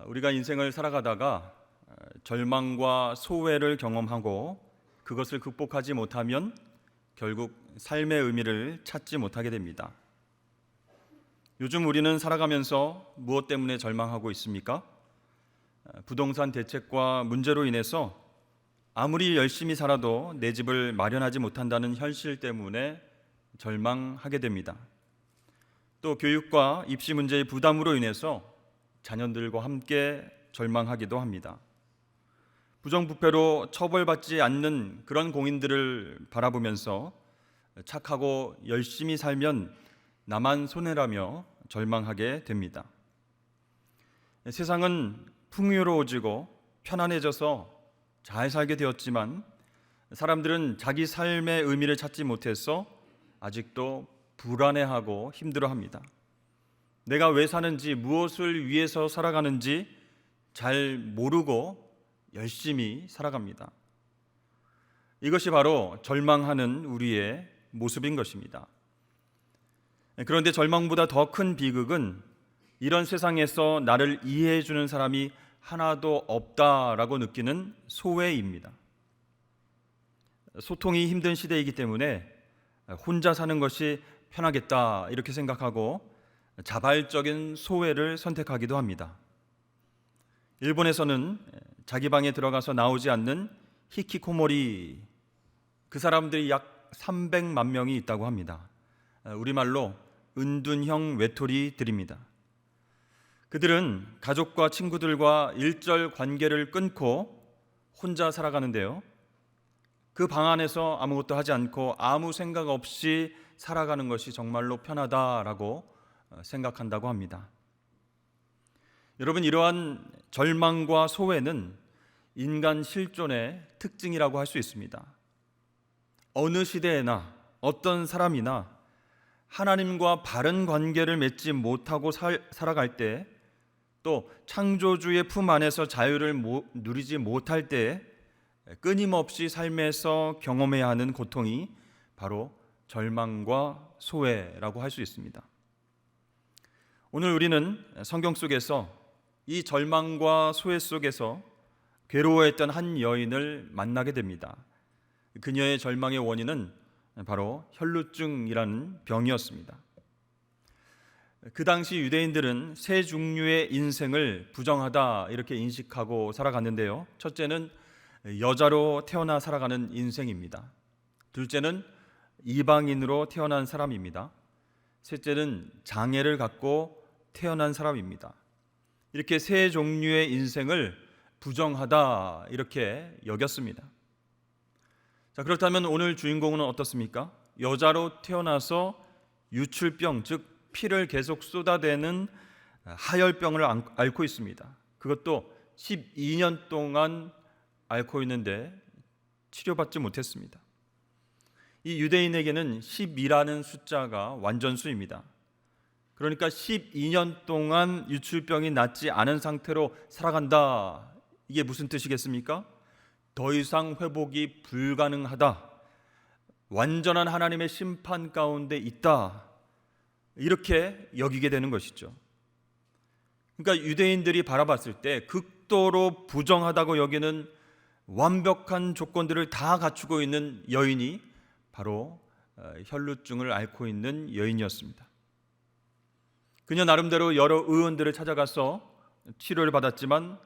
우리가 인생을 살아가다가 절망과 소외를 경험하고 그것을 극복하지 못하면 결국 삶의 의미를 찾지 못하게 됩니다. 요즘 우리는 살아가면서 무엇 때문에 절망하고 있습니까? 부동산 대책과 문제로 인해서 아무리 열심히 살아도 내 집을 마련하지 못한다는 현실 때문에 절망하게 됩니다. 또 교육과 입시 문제의 부담으로 인해서 자녀들과 함께 절망하기도 합니다. 부정부패로 처벌받지 않는 그런 공인들을 바라보면서 착하고 열심히 살면 나만 손해라며 절망하게 됩니다. 세상은 풍요로워지고 편안해져서 잘 살게 되었지만 사람들은 자기 삶의 의미를 찾지 못해서 아직도 불안해하고 힘들어합니다. 내가 왜 사는지, 무엇을 위해서 살아가는지 잘 모르고 열심히 살아갑니다. 이것이 바로 절망하는 우리의 모습인 것입니다. 그런데 절망보다 더 큰 비극은 이런 세상에서 나를 이해해 주는 사람이 하나도 없다라고 느끼는 소외입니다. 소통이 힘든 시대이기 때문에 혼자 사는 것이 편하겠다 이렇게 생각하고 자발적인 소외를 선택하기도 합니다. 일본에서는 자기 방에 들어가서 나오지 않는 히키코모리, 그 사람들이 약 300만 명이 있다고 합니다. 우리말로 은둔형 외톨이들입니다. 그들은 가족과 친구들과 일절 관계를 끊고 혼자 살아가는데요. 그 방 안에서 아무것도 하지 않고 아무 생각 없이 살아가는 것이 정말로 편하다라고 생각한다고 합니다. 여러분, 이러한 절망과 소외는 인간 실존의 특징이라고 할 수 있습니다. 어느 시대에나 어떤 사람이나 하나님과 바른 관계를 맺지 못하고 살아갈 때, 또 창조주의 품 안에서 자유를 누리지 못할 때 끊임없이 삶에서 경험해야 하는 고통이 바로 절망과 소외라고 할 수 있습니다. 오늘 우리는 성경 속에서 이 절망과 소외 속에서 괴로워했던 한 여인을 만나게 됩니다. 그녀의 절망의 원인은 바로 혈루증이라는 병이었습니다. 그 당시 유대인들은 세 종류의 인생을 부정하다 이렇게 인식하고 살아갔는데요. 첫째는 여자로 태어나 살아가는 인생입니다. 둘째는 이방인으로 태어난 사람입니다. 셋째는 장애를 갖고 태어난 사람입니다. 이렇게 세 종류의 인생을 부정하다 이렇게 여겼습니다. 자, 그렇다면 오늘 주인공은 어떻습니까? 여자로 태어나서 유출병, 즉 피를 계속 쏟아대는 하열병을 앓고 있습니다. 그것도 12년 동안 앓고 있는데 치료받지 못했습니다. 이 유대인에게는 12라는 숫자가 완전수입니다. 그러니까 12년 동안 유출병이 낫지 않은 상태로 살아간다. 이게 무슨 뜻이겠습니까? 더 이상 회복이 불가능하다. 완전한 하나님의 심판 가운데 있다. 이렇게 여기게 되는 것이죠. 그러니까 유대인들이 바라봤을 때 극도로 부정하다고 여기는 완벽한 조건들을 다 갖추고 있는 여인이 바로 혈루증을 앓고 있는 여인이었습니다. 그녀 나름대로 여러 의원들을 찾아가서 치료를 받았지만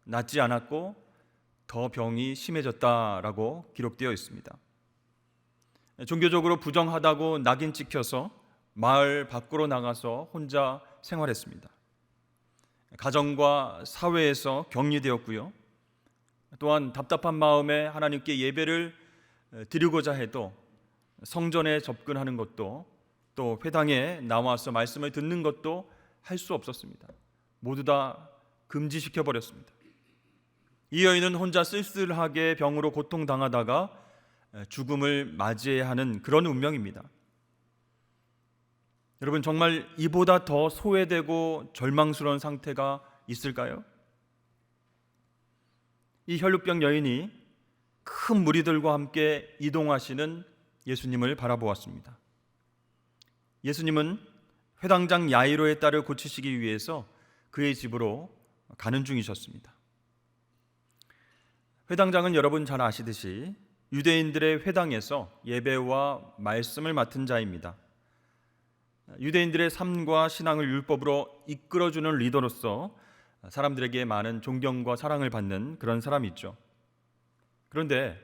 낫지 않았고 더 병이 심해졌다라고 기록되어 있습니다. 종교적으로 부정하다고 낙인 찍혀서 마을 밖으로 나가서 혼자 생활했습니다. 가정과 사회에서 격리되었고요. 또한 답답한 마음에 하나님께 예배를 드리고자 해도 성전에 접근하는 것도, 또 회당에 나와서 말씀을 듣는 것도 할 수 없었습니다. 모두 다 금지시켜 버렸습니다. 이 여인은 혼자 쓸쓸하게 병으로 고통당하다가 죽음을 맞이해야 하는 그런 운명입니다. 여러분, 정말 이보다 더 소외되고 절망스러운 상태가 있을까요? 이 혈루병 여인이 큰 무리들과 함께 이동하시는 예수님을 바라보았습니다. 예수님은 회당장 야이로의 딸을 고치시기 위해서 그의 집으로 가는 중이셨습니다. 회당장은 여러분 잘 아시듯이 유대인들의 회당에서 예배와 말씀을 맡은 자입니다. 유대인들의 삶과 신앙을 율법으로 이끌어주는 리더로서 사람들에게 많은 존경과 사랑을 받는 그런 사람이죠. 그런데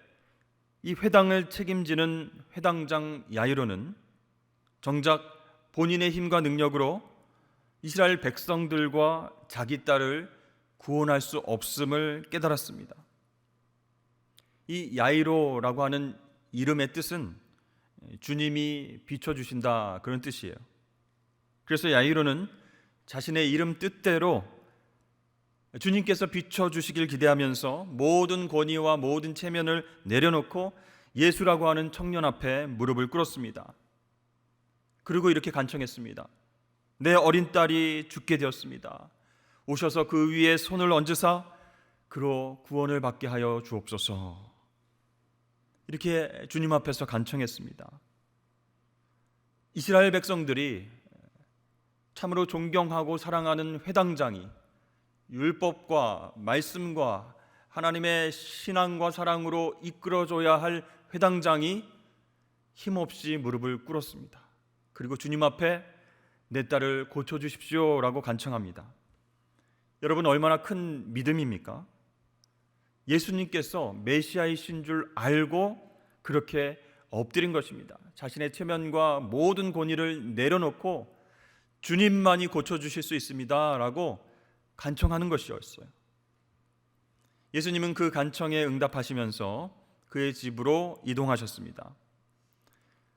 이 회당을 책임지는 회당장 야이로는 정작 본인의 힘과 능력으로 이스라엘 백성들과 자기 딸을 구원할 수 없음을 깨달았습니다. 이 야이로라고 하는 이름의 뜻은 주님이 비춰주신다, 그런 뜻이에요. 그래서 야이로는 자신의 이름 뜻대로 주님께서 비춰주시길 기대하면서 모든 권위와 모든 체면을 내려놓고 예수라고 하는 청년 앞에 무릎을 꿇었습니다. 그리고 이렇게 간청했습니다. 내 어린 딸이 죽게 되었습니다. 오셔서 그 위에 손을 얹으사 그로 구원을 받게 하여 주옵소서. 이렇게 주님 앞에서 간청했습니다. 이스라엘 백성들이 참으로 존경하고 사랑하는 회당장이 율법과 말씀과 하나님의 신앙과 사랑으로 이끌어줘야 할 회당장이 힘없이 무릎을 꿇었습니다. 그리고 주님 앞에 내 딸을 고쳐주십시오 라고 간청합니다. 여러분, 얼마나 큰 믿음입니까? 예수님께서 메시아이신 줄 알고 그렇게 엎드린 것입니다. 자신의 체면과 모든 권위를 내려놓고 주님만이 고쳐주실 수 있습니다 라고 간청하는 것이었어요. 예수님은 그 간청에 응답하시면서 그의 집으로 이동하셨습니다.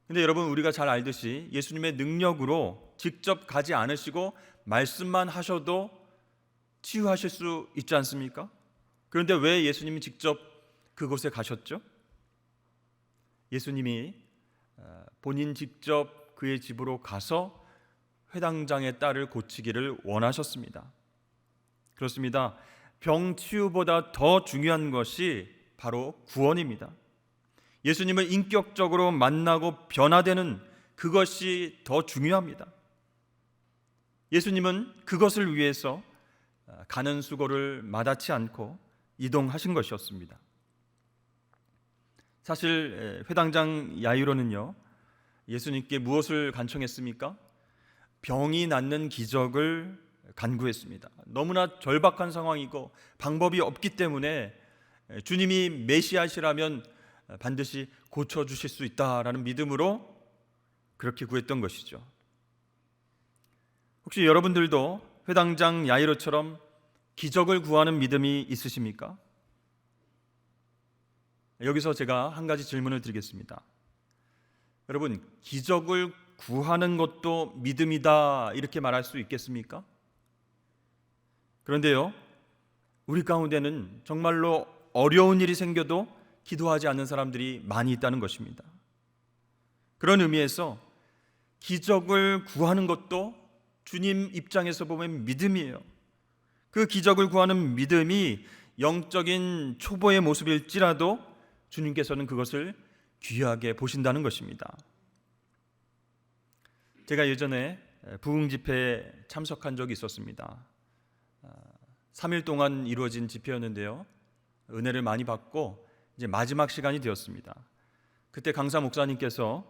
근데 여러분, 우리가 잘 알듯이 예수님의 능력으로 직접 가지 않으시고 말씀만 하셔도 치유하실 수 있지 않습니까? 그런데 왜 예수님이 직접 그곳에 가셨죠? 예수님이 본인 직접 그의 집으로 가서 회당장의 딸을 고치기를 원하셨습니다. 그렇습니다. 병 치유보다 더 중요한 것이 바로 구원입니다. 예수님을 인격적으로 만나고 변화되는 그것이 더 중요합니다. 예수님은 그것을 위해서 가는 수고를 마다치 않고 이동하신 것이었습니다. 사실 회당장 야이로는요, 예수님께 무엇을 간청했습니까? 병이 낫는 기적을 간구했습니다. 너무나 절박한 상황이고 방법이 없기 때문에 주님이 메시아시라면 반드시 고쳐주실 수 있다라는 믿음으로 그렇게 구했던 것이죠. 혹시 여러분들도 회당장 야이로처럼 기적을 구하는 믿음이 있으십니까? 여기서 제가 한 가지 질문을 드리겠습니다. 여러분, 기적을 구하는 것도 믿음이다 이렇게 말할 수 있겠습니까? 그런데요, 우리 가운데는 정말로 어려운 일이 생겨도 기도하지 않는 사람들이 많이 있다는 것입니다. 그런 의미에서 기적을 구하는 것도 주님 입장에서 보면 믿음이에요. 그 기적을 구하는 믿음이 영적인 초보의 모습일지라도 주님께서는 그것을 귀하게 보신다는 것입니다. 제가 예전에 부흥 집회에 참석한 적이 있었습니다. 3일 동안 이루어진 집회였는데요, 은혜를 많이 받고 이제 마지막 시간이 되었습니다. 그때 강사 목사님께서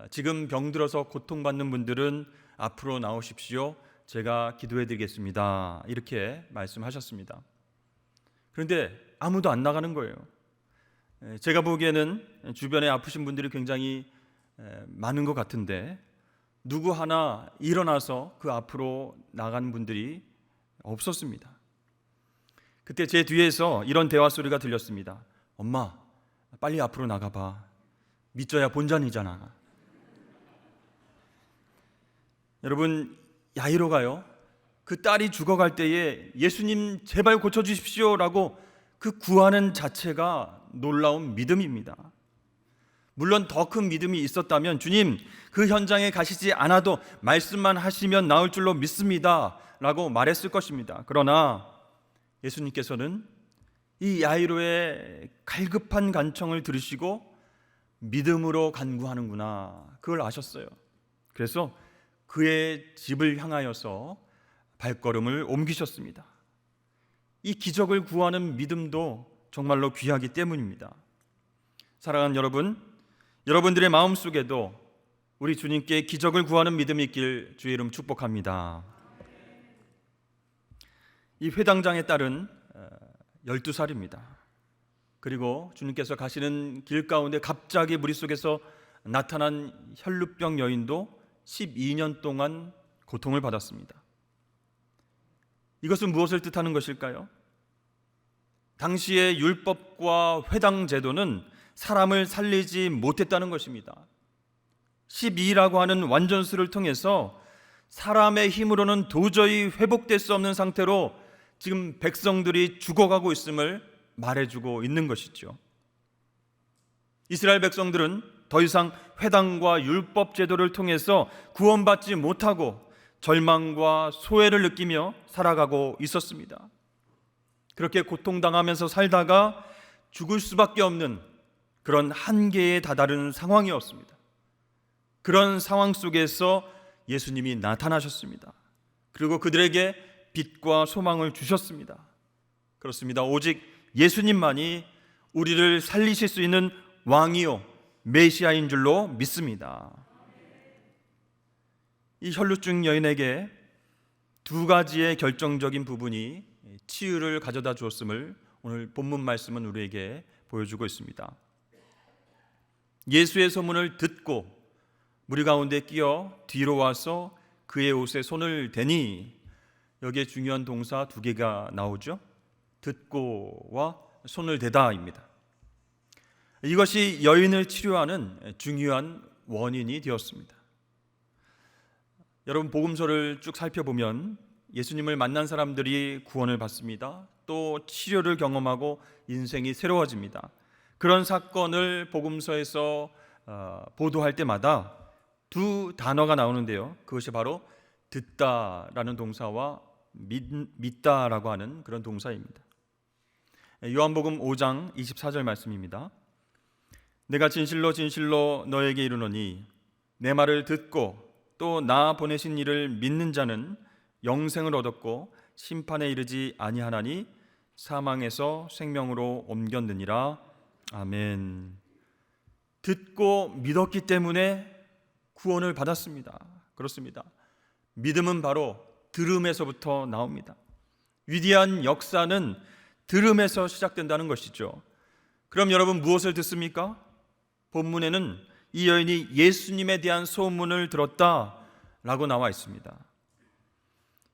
지금 병들어서 고통받는 분들은 앞으로 나오십시오. 제가 기도해 드리겠습니다. 이렇게 말씀하셨습니다. 그런데 아무도 안 나가는 거예요. 제가 보기에는 주변에 아프신 분들이 굉장히 많은 것 같은데 누구 하나 일어나서 그 앞으로 나간 분들이 없었습니다. 그때 제 뒤에서 이런 대화 소리가 들렸습니다. 엄마, 빨리 앞으로 나가봐. 믿져야 본전이잖아. 여러분, 야이로가요, 그 딸이 죽어갈 때에 예수님 제발 고쳐주십시오 라고 그 구하는 자체가 놀라운 믿음입니다. 물론 더 큰 믿음이 있었다면 주님 그 현장에 가시지 않아도 말씀만 하시면 나을 줄로 믿습니다 라고 말했을 것입니다. 그러나 예수님께서는 이 야이로의 갈급한 간청을 들으시고 믿음으로 간구하는구나, 그걸 아셨어요. 그래서 그의 집을 향하여서 발걸음을 옮기셨습니다. 이 기적을 구하는 믿음도 정말로 귀하기 때문입니다. 사랑하는 여러분, 여러분들의 마음속에도 우리 주님께 기적을 구하는 믿음이 있길 주의 이름 축복합니다. 이 회당장의 딸은 12살입니다. 그리고 주님께서 가시는 길 가운데 갑자기 무릿속에서 나타난 혈루병 여인도 12년 동안 고통을 받았습니다. 이것은 무엇을 뜻하는 것일까요? 당시의 율법과 회당 제도는 사람을 살리지 못했다는 것입니다. 12라고 하는 완전수를 통해서 사람의 힘으로는 도저히 회복될 수 없는 상태로 지금 백성들이 죽어가고 있음을 말해주고 있는 것이죠. 이스라엘 백성들은 더 이상 회당과 율법 제도를 통해서 구원받지 못하고 절망과 소외를 느끼며 살아가고 있었습니다. 그렇게 고통당하면서 살다가 죽을 수밖에 없는 그런 한계에 다다른 상황이었습니다. 그런 상황 속에서 예수님이 나타나셨습니다. 그리고 그들에게 빛과 소망을 주셨습니다. 그렇습니다. 오직 예수님만이 우리를 살리실 수 있는 왕이요 메시아인 줄로 믿습니다. 이 혈루증 여인에게 두 가지의 결정적인 부분이 치유를 가져다 주었음을 오늘 본문 말씀은 우리에게 보여주고 있습니다. 예수의 소문을 듣고 무리 가운데 끼어 뒤로 와서 그의 옷에 손을 대니, 여기에 중요한 동사 두 개가 나오죠. 듣고와 손을 대다입니다. 이것이 여인을 치료하는 중요한 원인이 되었습니다. 여러분, 복음서를 쭉 살펴보면 예수님을 만난 사람들이 구원을 받습니다. 또 치료를 경험하고 인생이 새로워집니다. 그런 사건을 복음서에서 보도할 때마다 두 단어가 나오는데요. 그것이 바로 듣다라는 동사와 믿다라고 하는 그런 동사입니다. 요한복음 5장 24절 말씀입니다. 내가 진실로 진실로 너에게 이르노니 내 말을 듣고 또 나 보내신 이를 믿는 자는 영생을 얻었고 심판에 이르지 아니하나니 사망에서 생명으로 옮겼느니라. 아멘. 듣고 믿었기 때문에 구원을 받았습니다. 그렇습니다. 믿음은 바로 들음에서부터 나옵니다. 위대한 역사는 들음에서 시작된다는 것이죠. 그럼 여러분, 무엇을 듣습니까? 본문에는 이 여인이 예수님에 대한 소문을 들었다라고 나와 있습니다.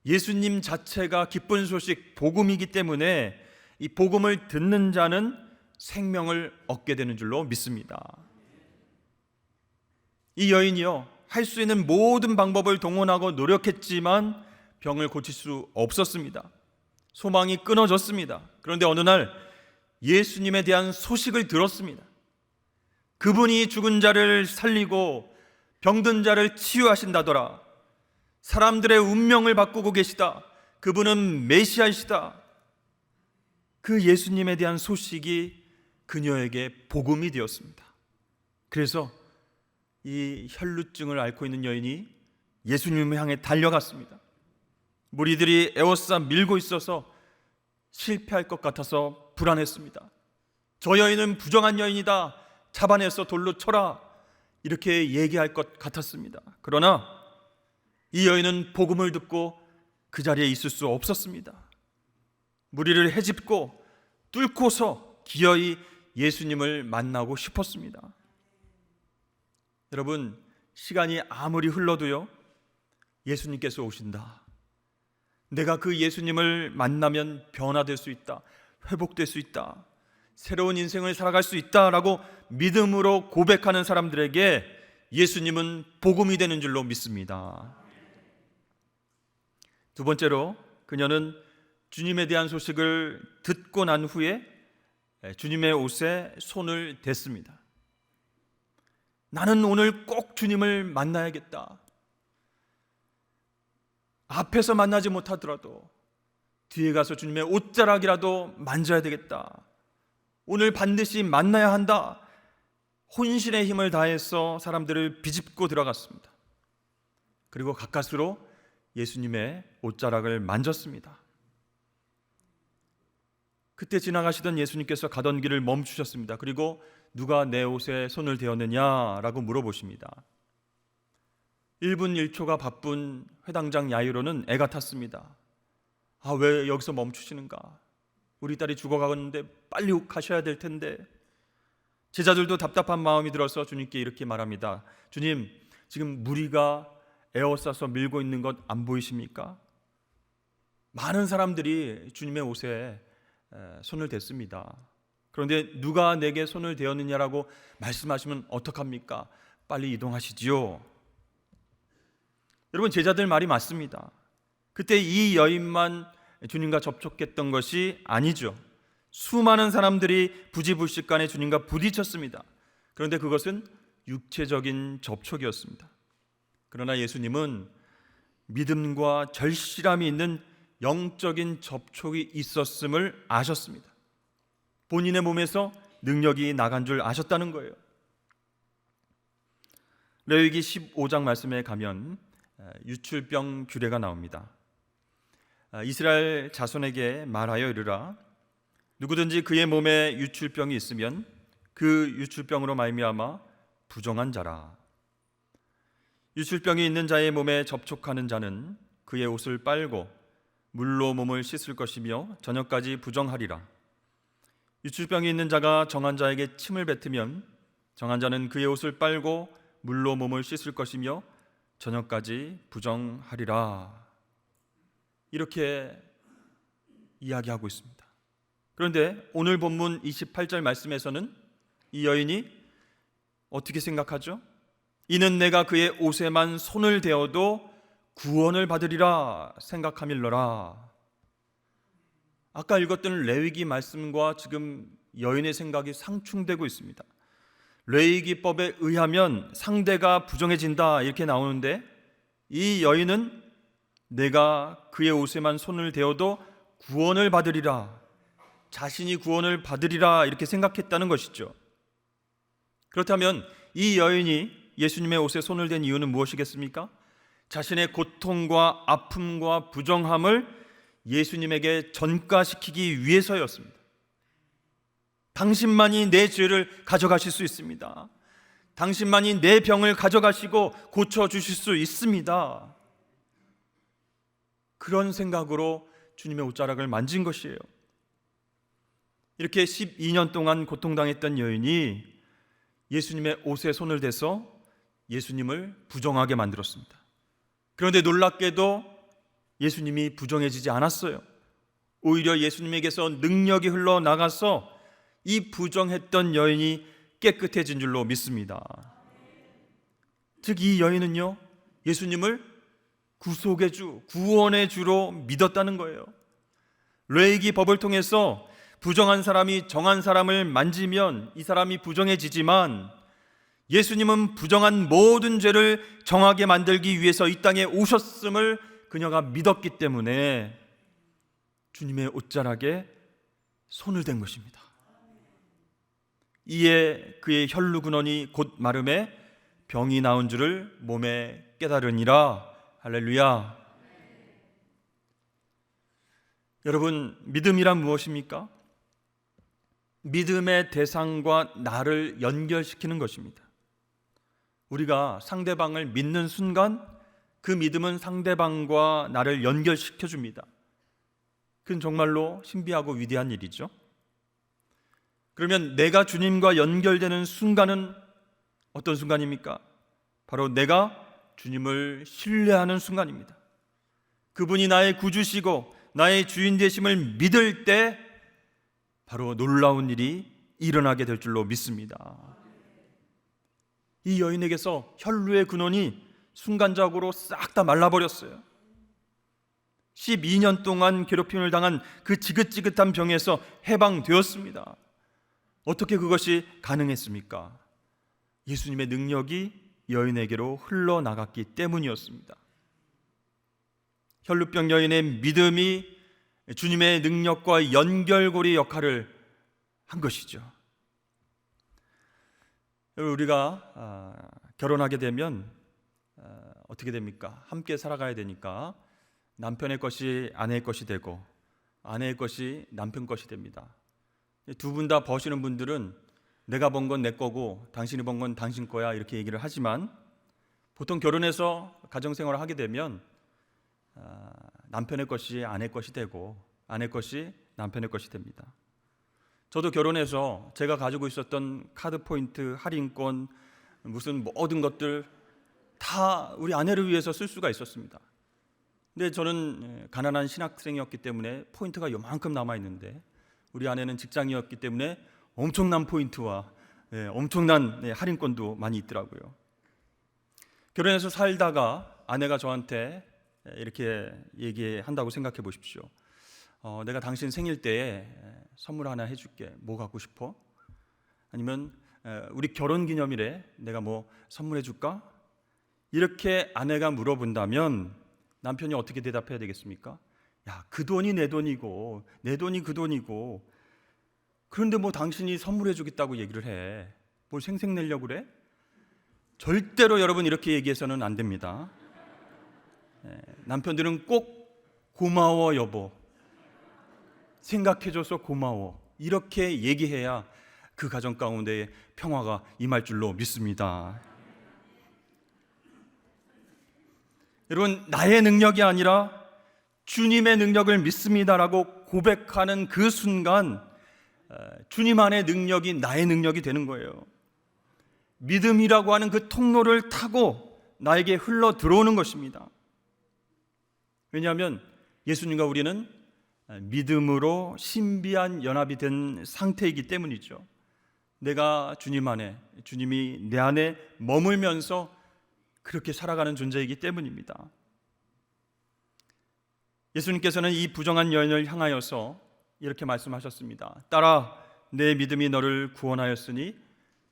예수님 자체가 기쁜 소식, 복음이기 때문에 이 복음을 듣는 자는 생명을 얻게 되는 줄로 믿습니다. 이 여인이요, 할 수 있는 모든 방법을 동원하고 노력했지만 병을 고칠 수 없었습니다. 소망이 끊어졌습니다. 그런데 어느 날 예수님에 대한 소식을 들었습니다. 그분이 죽은 자를 살리고 병든 자를 치유하신다더라. 사람들의 운명을 바꾸고 계시다. 그분은 메시아이시다. 그 예수님에 대한 소식이 그녀에게 복음이 되었습니다. 그래서 이 혈루증을 앓고 있는 여인이 예수님을 향해 달려갔습니다. 무리들이 에워싸 밀고 있어서 실패할 것 같아서 불안했습니다. 저 여인은 부정한 여인이다. 잡아내서 돌로 쳐라. 이렇게 얘기할 것 같았습니다. 그러나 이 여인은 복음을 듣고 그 자리에 있을 수 없었습니다. 무리를 헤집고 뚫고서 기어이 예수님을 만나고 싶었습니다. 여러분, 시간이 아무리 흘러도요, 예수님께서 오신다. 내가 그 예수님을 만나면 변화될 수 있다. 회복될 수 있다. 새로운 인생을 살아갈 수 있다라고 믿음으로 고백하는 사람들에게 예수님은 복음이 되는 줄로 믿습니다. 두 번째로, 그녀는 주님에 대한 소식을 듣고 난 후에 주님의 옷에 손을 댔습니다. 나는 오늘 꼭 주님을 만나야겠다. 앞에서 만나지 못하더라도 뒤에 가서 주님의 옷자락이라도 만져야 되겠다. 오늘 반드시 만나야 한다. 혼신의 힘을 다해서 사람들을 비집고 들어갔습니다. 그리고 가까스로 예수님의 옷자락을 만졌습니다. 그때 지나가시던 예수님께서 가던 길을 멈추셨습니다. 그리고 누가 내 옷에 손을 대었느냐라고 물어보십니다. 1분 1초가 바쁜 회당장 야이로는 애가 탔습니다. 왜 여기서 멈추시는가? 우리 딸이 죽어가는데 빨리 가셔야 될 텐데. 제자들도 답답한 마음이 들어서 주님께 이렇게 말합니다. 주님, 지금 무리가 에워싸서 밀고 있는 것 안 보이십니까? 많은 사람들이 주님의 옷에 손을 댔습니다. 그런데 누가 내게 손을 대었느냐라고 말씀하시면 어떡합니까? 빨리 이동하시지요. 여러분, 제자들 말이 맞습니다. 그때 이 여인만 주님과 접촉했던 것이 아니죠. 수많은 사람들이 부지불식간에 주님과 부딪혔습니다. 그런데 그것은 육체적인 접촉이었습니다. 그러나 예수님은 믿음과 절실함이 있는 영적인 접촉이 있었음을 아셨습니다. 본인의 몸에서 능력이 나간 줄 아셨다는 거예요. 레위기 15장 말씀에 가면 유출병 규례가 나옵니다. 이스라엘 자손에게 말하여 이르라. 누구든지 그의 몸에 유출병이 있으면 그 유출병으로 말미암아 부정한 자라. 유출병이 있는 자의 몸에 접촉하는 자는 그의 옷을 빨고 물로 몸을 씻을 것이며 저녁까지 부정하리라. 유출병이 있는 자가 정한 자에게 침을 뱉으면 정한 자는 그의 옷을 빨고 물로 몸을 씻을 것이며 저녁까지 부정하리라. 이렇게 이야기하고 있습니다. 그런데 오늘 본문 28절 말씀에서는 이 여인이 어떻게 생각하죠? 이는 내가 그의 옷에만 손을 대어도 구원을 받으리라 생각함일러라. 아까 읽었던 레위기 말씀과 지금 여인의 생각이 상충되고 있습니다. 레위기법에 의하면 상대가 부정해진다 이렇게 나오는데 이 여인은 내가 그의 옷에만 손을 대어도 구원을 받으리라, 자신이 구원을 받으리라 이렇게 생각했다는 것이죠. 그렇다면 이 여인이 예수님의 옷에 손을 댄 이유는 무엇이겠습니까? 자신의 고통과 아픔과 부정함을 예수님에게 전가시키기 위해서였습니다. 당신만이 내 죄를 가져가실 수 있습니다. 당신만이 내 병을 가져가시고 고쳐주실 수 있습니다. 그런 생각으로 주님의 옷자락을 만진 것이에요. 이렇게 12년 동안 고통당했던 여인이 예수님의 옷에 손을 대서 예수님을 부정하게 만들었습니다. 그런데 놀랍게도 예수님이 부정해지지 않았어요. 오히려 예수님에게서 능력이 흘러나가서 이 부정했던 여인이 깨끗해진 줄로 믿습니다. 즉 이 여인은요, 예수님을 구속의 주, 구원의 주로 믿었다는 거예요. 레위기 법을 통해서 부정한 사람이 정한 사람을 만지면 이 사람이 부정해지지만 예수님은 부정한 모든 죄를 정하게 만들기 위해서 이 땅에 오셨음을 그녀가 믿었기 때문에 주님의 옷자락에 손을 댄 것입니다. 이에 그의 혈루 근원이 곧 마름에 병이 나온 줄을 몸에 깨달으니라. 할렐루야. 여러분, 믿음이란 무엇입니까? 믿음의 대상과 나를 연결시키는 것입니다. 우리가 상대방을 믿는 순간 그 믿음은 상대방과 나를 연결시켜 줍니다. 그건 정말로 신비하고 위대한 일이죠. 그러면 내가 주님과 연결되는 순간은 어떤 순간입니까? 바로 내가 주님을 신뢰하는 순간입니다. 그분이 나의 구주시고 나의 주인 되심을 믿을 때 바로 놀라운 일이 일어나게 될 줄로 믿습니다. 이 여인에게서 혈루의 근원이 순간적으로 싹 다 말라버렸어요. 12년 동안 괴롭힘을 당한 그 지긋지긋한 병에서 해방되었습니다. 어떻게 그것이 가능했습니까? 예수님의 능력이 여인에게로 흘러나갔기 때문이었습니다. 혈루병 여인의 믿음이 주님의 능력과 연결고리 역할을 한 것이죠. 우리가 결혼하게 되면 어떻게 됩니까? 함께 살아가야 되니까 남편의 것이 아내의 것이 되고 아내의 것이 남편 것이 됩니다. 두 분 다 버시는 분들은 내가 번 건 내 거고 당신이 번 건 당신 거야 이렇게 얘기를 하지만 보통 결혼해서 가정생활을 하게 되면 남편의 것이 아내 것이 되고 아내 것이 남편의 것이 됩니다. 저도 결혼해서 제가 가지고 있었던 카드 포인트, 할인권, 무슨 모든 것들 다 우리 아내를 위해서 쓸 수가 있었습니다. 근데 저는 가난한 신학생이었기 때문에 포인트가 요만큼 남아있는데 우리 아내는 직장이었기 때문에 엄청난 포인트와 엄청난 할인권도 많이 있더라고요. 결혼해서 살다가 아내가 저한테 이렇게 얘기한다고 생각해 보십시오. 내가 당신 생일 때에 선물 하나 해줄게. 뭐 갖고 싶어? 아니면 우리 결혼 기념일에 내가 뭐 선물해 줄까? 이렇게 아내가 물어본다면 남편이 어떻게 대답해야 되겠습니까? 야, 그 돈이 내 돈이고 내 돈이 그 돈이고 그런데 뭐 당신이 선물해 주겠다고 얘기를 해. 뭘 생색내려고 그래? 절대로 여러분 이렇게 얘기해서는 안 됩니다. 남편들은 꼭 고마워 여보, 생각해줘서 고마워 이렇게 얘기해야 그 가정 가운데 평화가 임할 줄로 믿습니다. 여러분, 나의 능력이 아니라 주님의 능력을 믿습니다라고 고백하는 그 순간 주님 안의 능력이 나의 능력이 되는 거예요. 믿음이라고 하는 그 통로를 타고 나에게 흘러 들어오는 것입니다. 왜냐하면 예수님과 우리는 믿음으로 신비한 연합이 된 상태이기 때문이죠. 내가 주님 안에, 주님이 내 안에 머물면서 그렇게 살아가는 존재이기 때문입니다. 예수님께서는 이 부정한 여인을 향하여서 이렇게 말씀하셨습니다. 딸아, 내 믿음이 너를 구원하였으니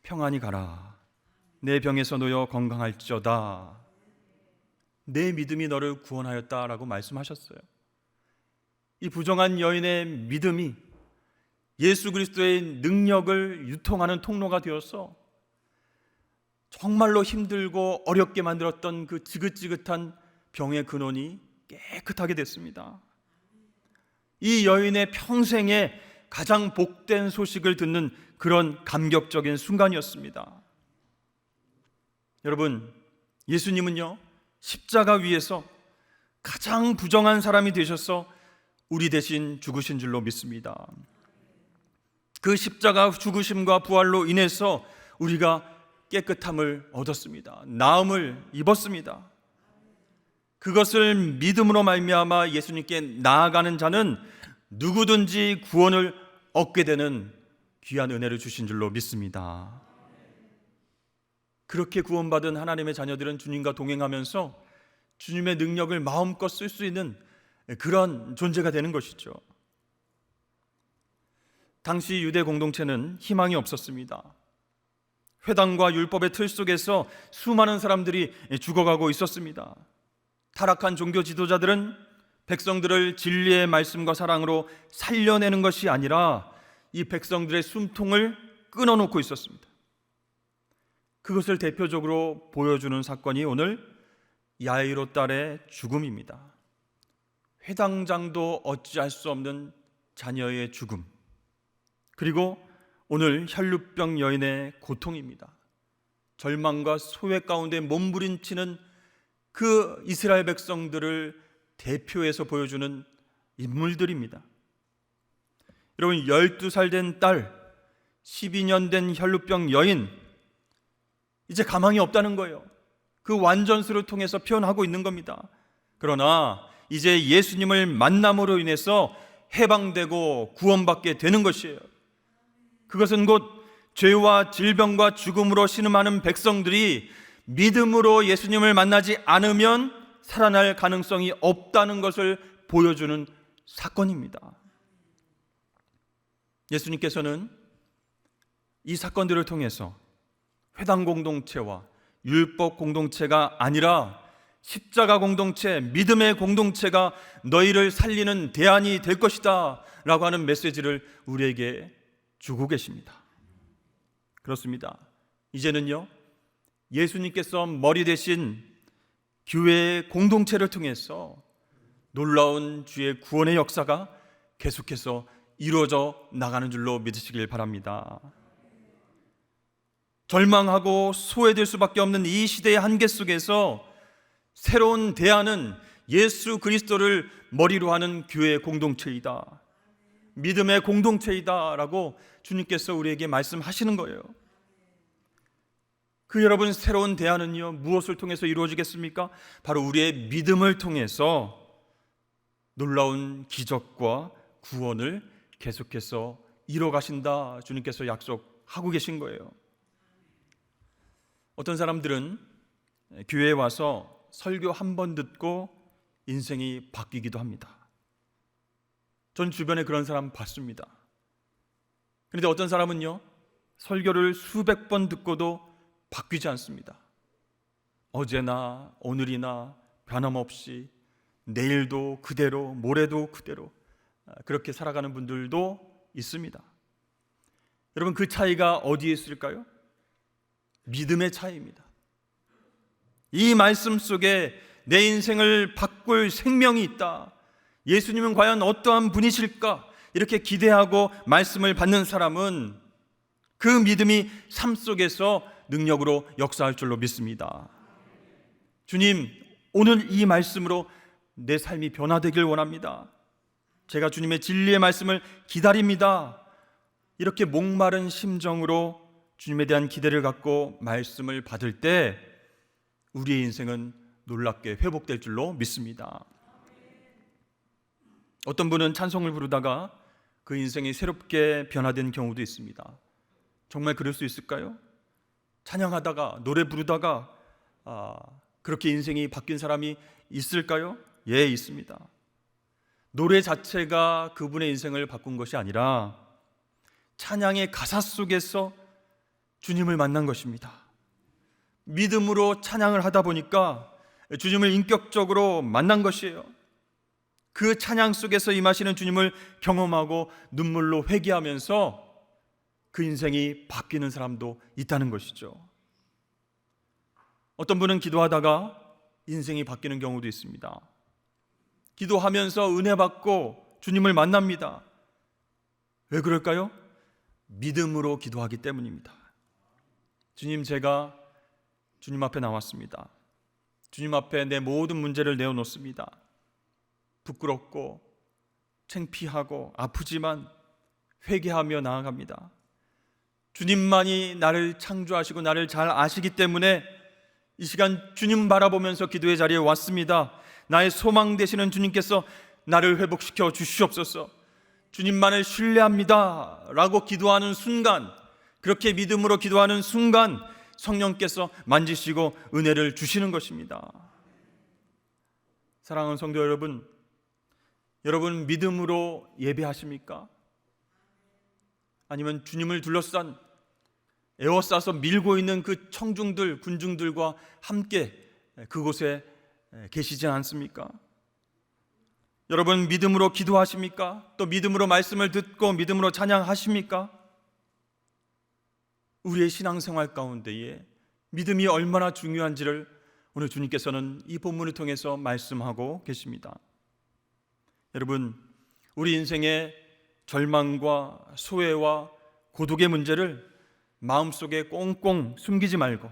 평안히 가라. 내 병에서 놓여 건강할지어다. 내 믿음이 너를 구원하였다라고 말씀하셨어요. 이 부정한 여인의 믿음이 예수 그리스도의 능력을 유통하는 통로가 되어서 정말로 힘들고 어렵게 만들었던 그 지긋지긋한 병의 근원이 깨끗하게 됐습니다. 이 여인의 평생에 가장 복된 소식을 듣는 그런 감격적인 순간이었습니다. 여러분, 예수님은요 십자가 위에서 가장 부정한 사람이 되셔서 우리 대신 죽으신 줄로 믿습니다. 그 십자가 죽으심과 부활로 인해서 우리가 깨끗함을 얻었습니다. 나음을 입었습니다. 그것을 믿음으로 말미암아 예수님께 나아가는 자는 누구든지 구원을 얻게 되는 귀한 은혜를 주신 줄로 믿습니다. 그렇게 구원받은 하나님의 자녀들은 주님과 동행하면서 주님의 능력을 마음껏 쓸 수 있는 그런 존재가 되는 것이죠. 당시 유대 공동체는 희망이 없었습니다. 회당과 율법의 틀 속에서 수많은 사람들이 죽어가고 있었습니다. 타락한 종교 지도자들은 백성들을 진리의 말씀과 사랑으로 살려내는 것이 아니라 이 백성들의 숨통을 끊어놓고 있었습니다. 그것을 대표적으로 보여주는 사건이 오늘 야이로 딸의 죽음입니다. 회당장도 어찌할 수 없는 자녀의 죽음, 그리고 오늘 혈루병 여인의 고통입니다. 절망과 소외 가운데 몸부림치는 그 이스라엘 백성들을 대표해서 보여주는 인물들입니다. 여러분, 12살 된 딸, 12년 된 혈루병 여인, 이제 가망이 없다는 거예요. 그 완전수를 통해서 표현하고 있는 겁니다. 그러나 이제 예수님을 만남으로 인해서 해방되고 구원받게 되는 것이에요. 그것은 곧 죄와 질병과 죽음으로 신음하는 백성들이 믿음으로 예수님을 만나지 않으면 살아날 가능성이 없다는 것을 보여주는 사건입니다. 예수님께서는 이 사건들을 통해서 회당 공동체와 율법 공동체가 아니라 십자가 공동체, 믿음의 공동체가 너희를 살리는 대안이 될 것이다 라고 하는 메시지를 우리에게 주고 계십니다. 그렇습니다. 이제는요, 예수님께서 머리 대신 교회의 공동체를 통해서 놀라운 주의 구원의 역사가 계속해서 이루어져 나가는 줄로 믿으시길 바랍니다. 절망하고 소외될 수밖에 없는 이 시대의 한계 속에서 새로운 대안은 예수 그리스도를 머리로 하는 교회 공동체이다, 믿음의 공동체이다 라고 주님께서 우리에게 말씀하시는 거예요. 그 여러분, 새로운 대안은요, 무엇을 통해서 이루어지겠습니까? 바로 우리의 믿음을 통해서 놀라운 기적과 구원을 계속해서 이뤄가신다, 주님께서 약속하고 계신 거예요. 어떤 사람들은 교회에 와서 설교 한 번 듣고 인생이 바뀌기도 합니다. 전 주변에 그런 사람 봤습니다. 그런데 어떤 사람은요, 설교를 수백 번 듣고도 바뀌지 않습니다. 어제나 오늘이나 변함없이 내일도 그대로, 모레도 그대로 그렇게 살아가는 분들도 있습니다. 여러분, 그 차이가 어디에 있을까요? 믿음의 차이입니다. 이 말씀 속에 내 인생을 바꿀 생명이 있다, 예수님은 과연 어떠한 분이실까, 이렇게 기대하고 말씀을 받는 사람은 그 믿음이 삶 속에서 능력으로 역사할 줄로 믿습니다. 주님, 오늘 이 말씀으로 내 삶이 변화되길 원합니다. 제가 주님의 진리의 말씀을 기다립니다. 이렇게 목마른 심정으로 주님에 대한 기대를 갖고 말씀을 받을 때 우리의 인생은 놀랍게 회복될 줄로 믿습니다. 어떤 분은 찬송을 부르다가 그 인생이 새롭게 변화된 경우도 있습니다. 정말 그럴 수 있을까요? 찬양하다가, 노래 부르다가 그렇게 인생이 바뀐 사람이 있을까요? 예, 있습니다. 노래 자체가 그분의 인생을 바꾼 것이 아니라 찬양의 가사 속에서 주님을 만난 것입니다. 믿음으로 찬양을 하다 보니까 주님을 인격적으로 만난 것이에요. 그 찬양 속에서 임하시는 주님을 경험하고 눈물로 회개하면서 그 인생이 바뀌는 사람도 있다는 것이죠. 어떤 분은 기도하다가 인생이 바뀌는 경우도 있습니다. 기도하면서 은혜 받고 주님을 만납니다. 왜 그럴까요? 믿음으로 기도하기 때문입니다. 주님, 제가 주님 앞에 나왔습니다. 주님 앞에 내 모든 문제를 내어놓습니다. 부끄럽고 창피하고 아프지만 회개하며 나아갑니다. 주님만이 나를 창조하시고 나를 잘 아시기 때문에 이 시간 주님 바라보면서 기도의 자리에 왔습니다. 나의 소망 되시는 주님께서 나를 회복시켜 주시옵소서. 주님만을 신뢰합니다 라고 기도하는 순간, 그렇게 믿음으로 기도하는 순간 성령께서 만지시고 은혜를 주시는 것입니다. 사랑하는 성도 여러분, 여러분 믿음으로 예배하십니까? 아니면 주님을 둘러싼, 에워싸서 밀고 있는 그 청중들, 군중들과 함께 그곳에 계시지 않습니까? 여러분 믿음으로 기도하십니까? 또 믿음으로 말씀을 듣고 믿음으로 찬양하십니까? 우리의 신앙생활 가운데에 믿음이 얼마나 중요한지를 오늘 주님께서는 이 본문을 통해서 말씀하고 계십니다. 여러분, 우리 인생의 절망과 소외와 고독의 문제를 마음속에 꽁꽁 숨기지 말고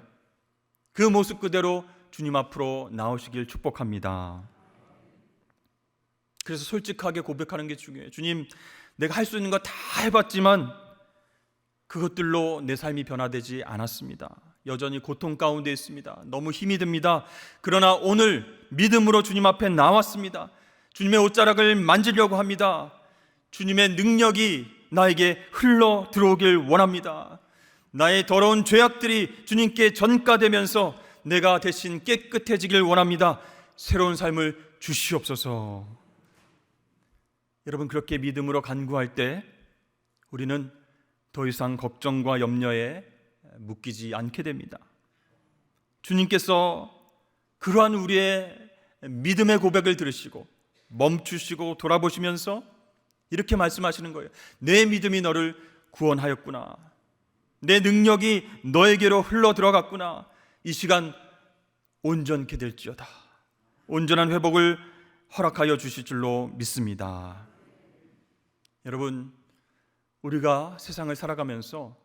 그 모습 그대로 주님 앞으로 나오시길 축복합니다. 그래서 솔직하게 고백하는 게 중요해요. 주님, 내가 할 수 있는 거 다 해봤지만 그것들로 내 삶이 변화되지 않았습니다. 여전히 고통 가운데 있습니다. 너무 힘이 듭니다. 그러나 오늘 믿음으로 주님 앞에 나왔습니다. 주님의 옷자락을 만지려고 합니다. 주님의 능력이 나에게 흘러 들어오길 원합니다. 나의 더러운 죄악들이 주님께 전가되면서 내가 대신 깨끗해지길 원합니다. 새로운 삶을 주시옵소서. 여러분, 그렇게 믿음으로 간구할 때 우리는 더 이상 걱정과 염려에 묶이지 않게 됩니다. 주님께서 그러한 우리의 믿음의 고백을 들으시고 멈추시고 돌아보시면서 이렇게 말씀하시는 거예요. 내 믿음이 너를 구원하였구나. 내 능력이 너에게로 흘러 들어갔구나. 이 시간 온전케 될지어다. 온전한 회복을 허락하여 주실 줄로 믿습니다. 여러분, 우리가 세상을 살아가면서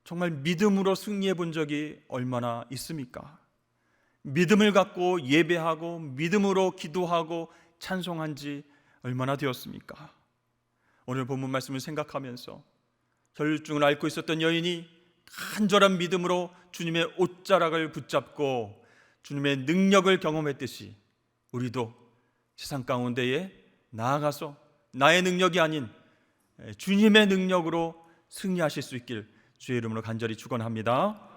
정말 믿음으로 승리해 본 적이 얼마나 있습니까? 믿음을 갖고 예배하고 믿음으로 기도하고 찬송한 지 얼마나 되었습니까? 오늘 본문 말씀을 생각하면서 혈중을 앓고 있었던 여인이 간절한 믿음으로 주님의 옷자락을 붙잡고 주님의 능력을 경험했듯이 우리도 세상 가운데에 나아가서 나의 능력이 아닌 주님의 능력으로 승리하실 수 있길 주의 이름으로 간절히 축원합니다.